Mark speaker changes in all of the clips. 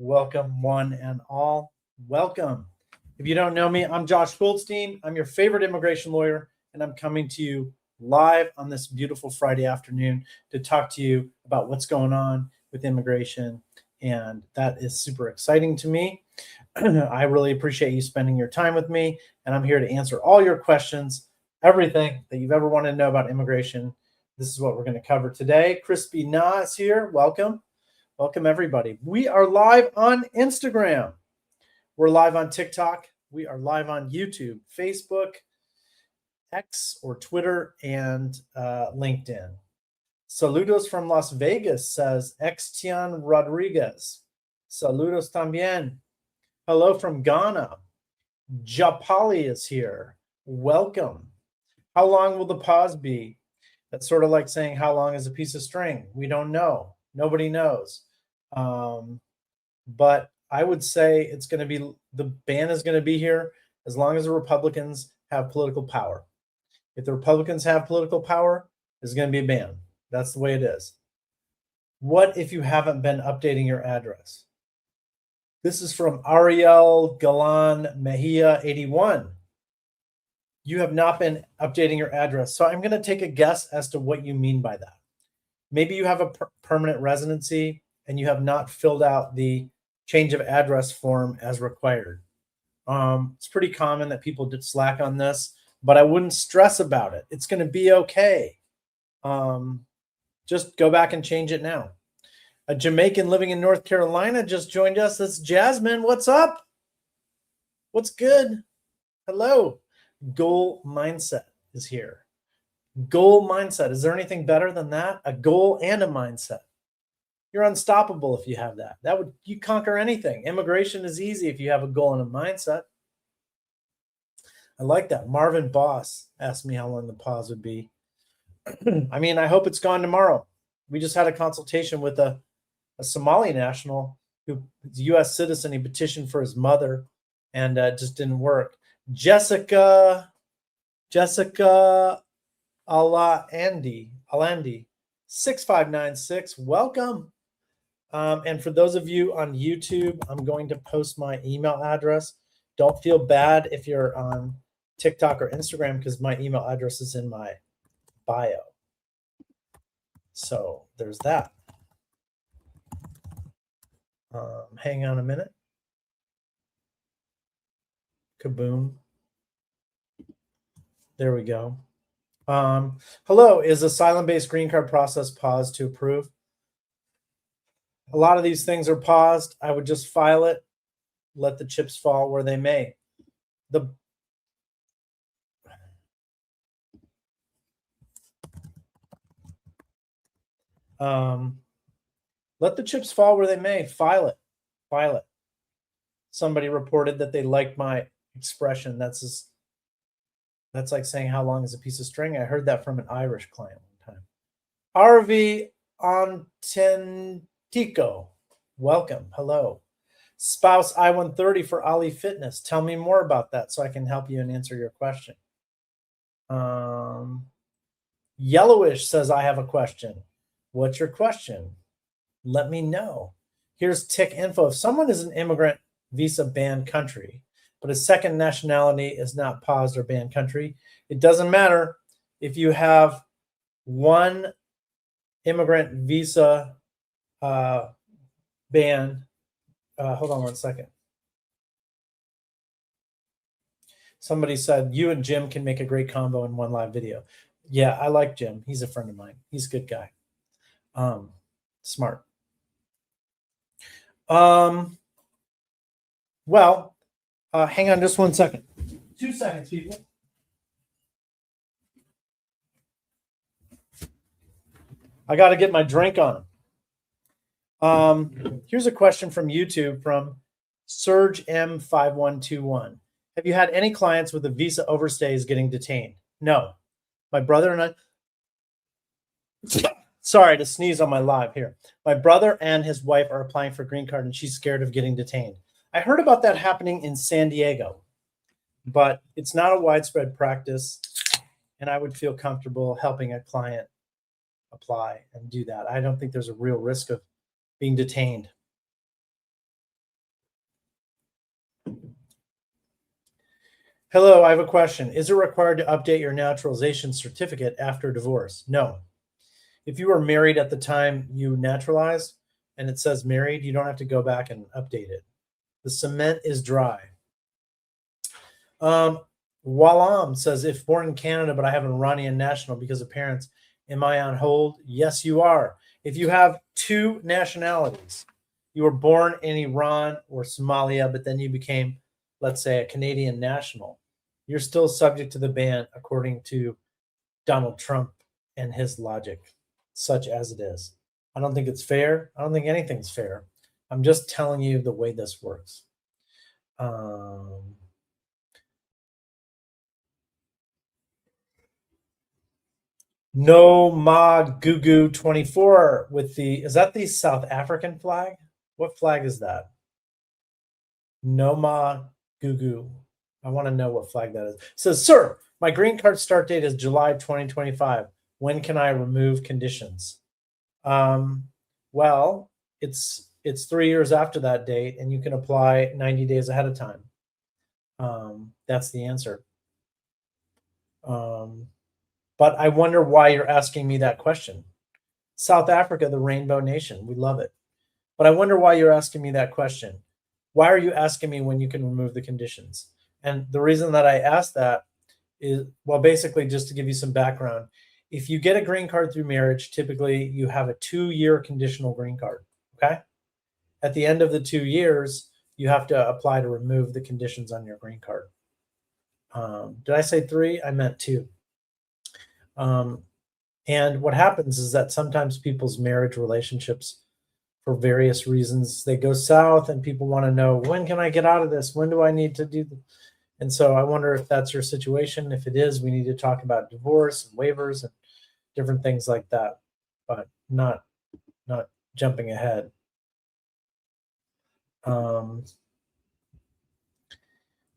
Speaker 1: Welcome, one and all. Welcome. If you don't know me, I'm Josh Goldstein. I'm your favorite immigration lawyer, and I'm coming to you live on this beautiful Friday afternoon to talk to you about what's going on with immigration. And that is super exciting to me. I really appreciate you spending your time with me, and I'm here to answer all your questions, everything that you've ever wanted to know about immigration. This is what we're going to cover today. Crispy Na is here. Welcome. Welcome, everybody. We are live on Instagram. We're live on TikTok. We are live on YouTube, Facebook, X or Twitter, and LinkedIn. Saludos from Las Vegas, says Extian Rodriguez. Saludos también. Hello from Ghana. Japali is here. Welcome. How long will the pause be? That's sort of like saying, how long is a piece of string? We don't know. Nobody knows. But I would say it's going to be, the ban is going to be here as long as the Republicans have political power. If the Republicans have political power, there's going to be a ban. That's the way it is. What if you haven't been updating your address? This is from Ariel Galan Mejia 81. You have not been updating your address. So I'm going to take a guess as to what you mean by that. Maybe you have a permanent residency and you have not filled out the change of address form as required. It's pretty common that people did slack on this, but I wouldn't stress about it. It's going to be okay. Just go back and change it now. A Jamaican living in North Carolina just joined us. That's Jasmine. What's up? What's good? Hello. Goal Mindset is here. Goal mindset. Is there anything better than that? A goal and a mindset. You're unstoppable if you have that. You conquer anything. Immigration is easy if you have a goal and a mindset. I like that. Marvin Boss asked me how long the pause would be. I mean, I hope it's gone tomorrow. We just had a consultation with a Somali national who is a U.S. citizen. He petitioned for his mother and just didn't work. Jessica Alandi 6596. Welcome. And for those of you on YouTube, I'm going to post my email address. Don't feel bad if you're on TikTok or Instagram because my email address is in my bio. So there's that. Hang on a minute. Kaboom. There we go. Hello, is asylum-based green card process paused to approve? A lot of these things are paused. I would just file it, let the chips fall where they may. Let the chips fall where they may. File it. Somebody reported that they liked my expression. That's like saying how long is a piece of string. I heard that from an Irish client one time. RV Antentico, welcome. Hello. Spouse I-130 for Ali Fitness. Tell me more about that so I can help you and answer your question. Yellowish says, I have a question. What's your question? Let me know. Here's tick info. If someone is an immigrant visa banned country, but a second nationality is not paused or banned country, it doesn't matter if you have one immigrant visa ban. Hold on one second. Somebody said you and Jim can make a great combo in one live video. Yeah, I like Jim. He's a friend of mine. He's a good guy. Smart. Well, hang on just 1 second. 2 seconds, people. I got to get my drink on. Here's a question from YouTube from Surge M5121. Have you had any clients with a visa overstays getting detained? No. My brother and I, sorry to sneeze on my live here. My brother and his wife are applying for a green card and she's scared of getting detained. I heard about that happening in San Diego, but it's not a widespread practice. And I would feel comfortable helping a client apply and do that. I don't think there's a real risk of being detained. Hello, I have a question. Is it required to update your naturalization certificate after divorce? No. If you were married at the time you naturalized and it says married, you don't have to go back and update it. The cement is dry. Walam says, if born in Canada, but I have an Iranian national because of parents, am I on hold? Yes, you are. If you have two nationalities, you were born in Iran or Somalia, but then you became, let's say, a Canadian national, you're still subject to the ban according to Donald Trump and his logic, such as it is. I don't think it's fair. I don't think anything's fair. I'm just telling you the way this works. No Ma Gugu 24 with is that the South African flag? What flag is that? No Ma Gugu. I want to know what flag that is. It says, sir, my green card start date is July 2025. When can I remove conditions? Well, it's 3 years after that date, and you can apply 90 days ahead of time. That's the answer. But I wonder why you're asking me that question. South Africa, the rainbow nation, we love it. But I wonder why you're asking me that question. Why are you asking me when you can remove the conditions? And the reason that I asked that is, well, basically just to give you some background. If you get a green card through marriage, typically you have a 2-year conditional green card, okay? At the end of the 2 years, you have to apply to remove the conditions on your green card. Did I say 3? I meant 2. And what happens is that sometimes people's marriage relationships, for various reasons, they go south, and people want to know, when can I get out of this? When do I need to do? And so I wonder if that's your situation. If it is, we need to talk about divorce and waivers and different things like that, but not jumping ahead.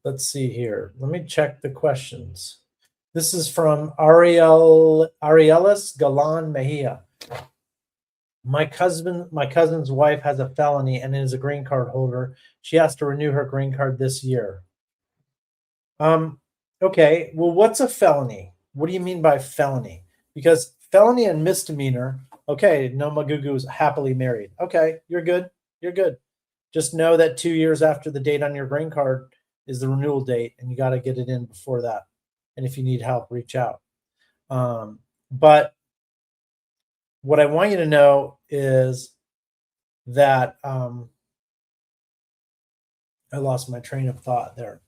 Speaker 1: Let's see here. Let me check the questions. This is from Arielis Galan Mejia. My cousin's wife has a felony and is a green card holder. She has to renew her green card this year. Okay, well, what's a felony? What do you mean by felony? Because felony and misdemeanor, okay, no Magugu is happily married. Okay, you're good. You're good. Just know that 2 years after the date on your green card is the renewal date, and you got to get it in before that. And if you need help, reach out. But what I want you to know is that I lost my train of thought there.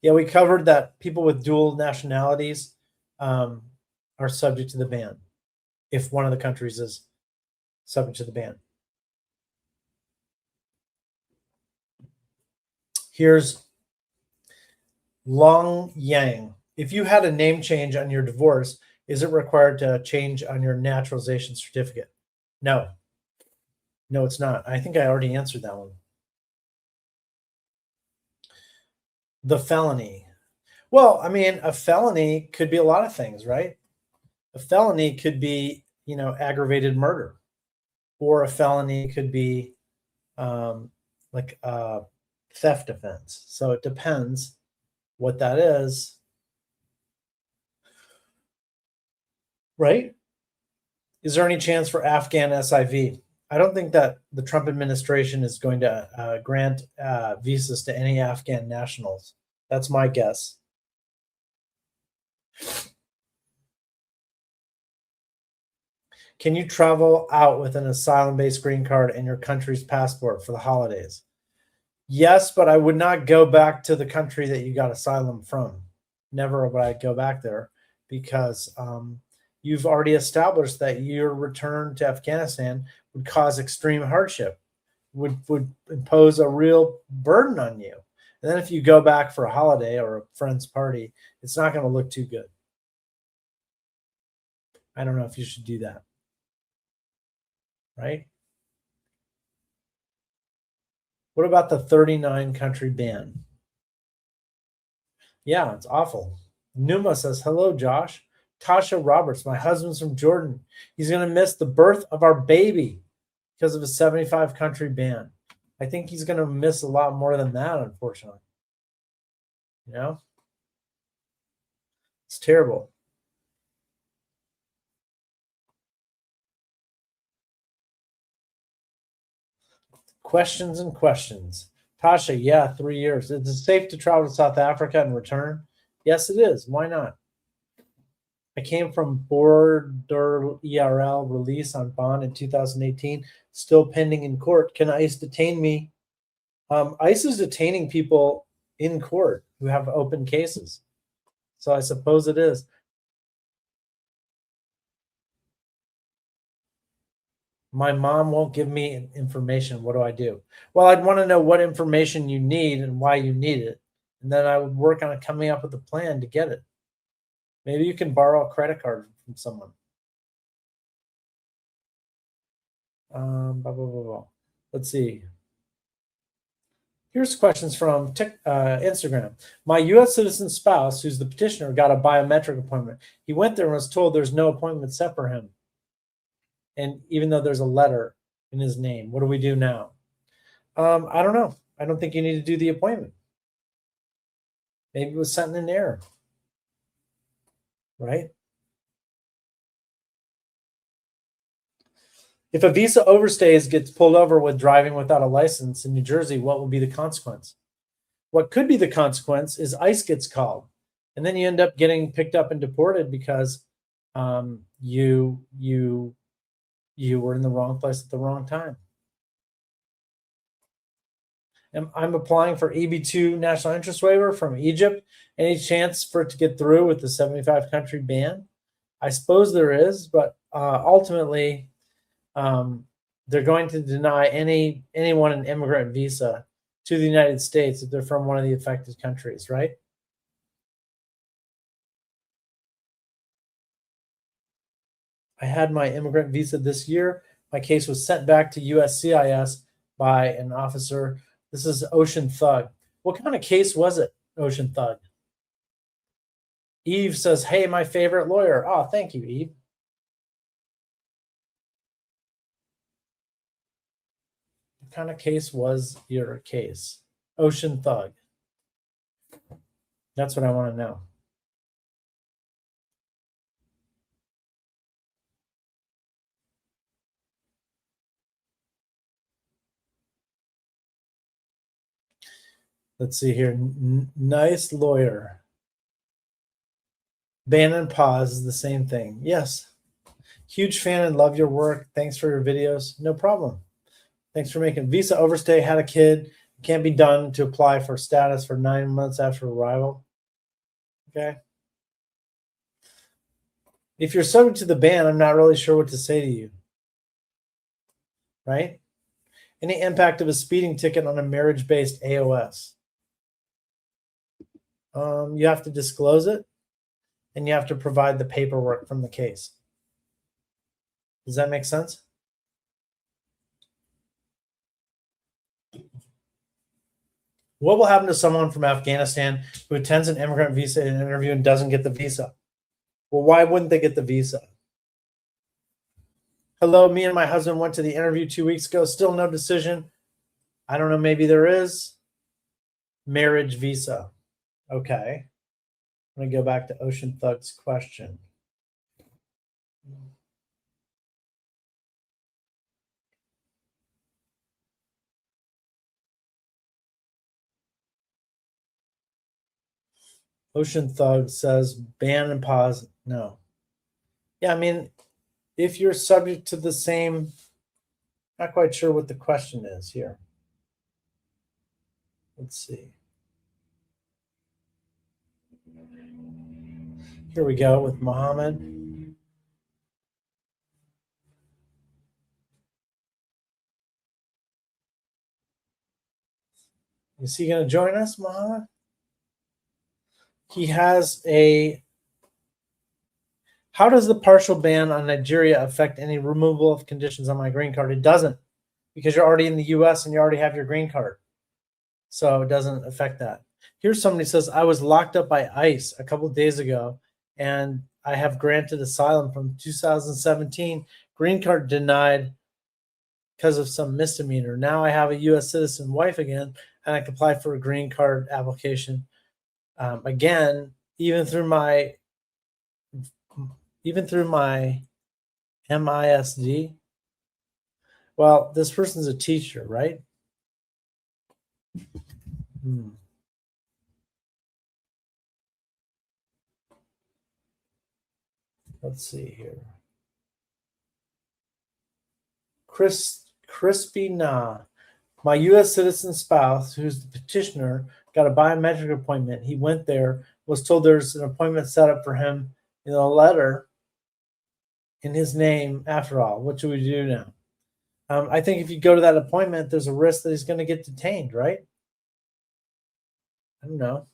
Speaker 1: Yeah, we covered that people with dual nationalities are subject to the ban if one of the countries is subject to the ban. Here's Long Yang. If you had a name change on your divorce, is it required to change on your naturalization certificate? No. No, it's not. I think I already answered that one. The felony. Well, I mean, a felony could be a lot of things, right? A felony could be, aggravated murder, or a felony could be like a theft offense. So it depends what that is, right? Is there any chance for Afghan SIV? I don't think that the Trump administration is going to grant visas to any Afghan nationals. That's my guess. Can you travel out with an asylum-based green card and your country's passport for the holidays? Yes, but I would not go back to the country that you got asylum from. Never would I go back there, because you've already established that your return to Afghanistan would cause extreme hardship, would impose a real burden on you. And then if you go back for a holiday or a friend's party, it's not going to look too good. I don't know if you should do that. Right? What about the 39 country ban? Yeah, it's awful. Numa says, hello, Josh. Tasha Roberts, my husband's from Jordan. He's going to miss the birth of our baby because of a 75 country ban. I think he's going to miss a lot more than that, unfortunately. You know, it's terrible. Questions and questions. Tasha, yeah, 3 years. Is it safe to travel to South Africa and return? Yes, it is. Why not? I came from border ERL release on bond in 2018, still pending in court. Can ICE detain me? ICE is detaining people in court who have open cases. So I suppose it is. My mom won't give me information. What do I do? Well, I'd want to know what information you need and why you need it. And then I would work on coming up with a plan to get it. Maybe you can borrow a credit card from someone. Blah, blah, blah, blah. Let's see. Here's questions from Instagram. My U.S. citizen spouse, who's the petitioner, got a biometric appointment. He went there and was told there's no appointment set for him. And even though there's a letter in his name, what do we do now? I don't know. I don't think you need to do the appointment. Maybe it was sent in error, right? If a visa overstays gets pulled over with driving without a license in New Jersey, what will be the consequence? What could be the consequence is ICE gets called, and then you end up getting picked up and deported because you were in the wrong place at the wrong time. And I'm applying for EB2 national interest waiver from Egypt. Any chance for it to get through with the 75 country ban? I suppose there is, but ultimately, they're going to deny anyone an immigrant visa to the United States if they're from one of the affected countries, right? I had my immigrant visa this year. My case was sent back to USCIS by an officer. This is Ocean Thug. What kind of case was it, Ocean Thug? Eve says, hey, my favorite lawyer. Oh, thank you, Eve. What kind of case was your case? Ocean Thug. That's what I want to know. Let's see here. Nice lawyer. Ban and pause is the same thing. Yes. Huge fan and love your work. Thanks for your videos. No problem. Thanks for making visa overstay. Had a kid. Can't be done to apply for status for 9 months after arrival. Okay. If you're subject to the ban, I'm not really sure what to say to you. Right? Any impact of a speeding ticket on a marriage-based AOS? You have to disclose it, and you have to provide the paperwork from the case. Does that make sense? What will happen to someone from Afghanistan who attends an immigrant visa interview and doesn't get the visa? Well, why wouldn't they get the visa? Hello, me and my husband went to the interview 2 weeks ago. Still no decision. I don't know. Maybe there is. Marriage visa. Okay. I'm going to go back to Ocean Thug's question. Ocean Thug says ban and pause. No. Yeah, I mean, if you're subject to the same, not quite sure what the question is here. Let's see. Here we go with Mohammed. Is he going to join us, Mohammed? He has a. How does the partial ban on Nigeria affect any removal of conditions on my green card? It doesn't, because you're already in the US and you already have your green card. So it doesn't affect that. Here's somebody who says, I was locked up by ICE a couple of days ago and I have granted asylum from 2017, green card denied because of some misdemeanor. Now I have a US citizen wife again and I can apply for a green card application. Again, even through my MISD. Well, this person's a teacher, right? Let's see here. Crispy Na. My U.S. citizen spouse, who's the petitioner, got a biometric appointment. He went there, was told there's an appointment set up for him in a letter in his name after all. What should we do now? I think if you go to that appointment, there's a risk that he's going to get detained, right? I don't know.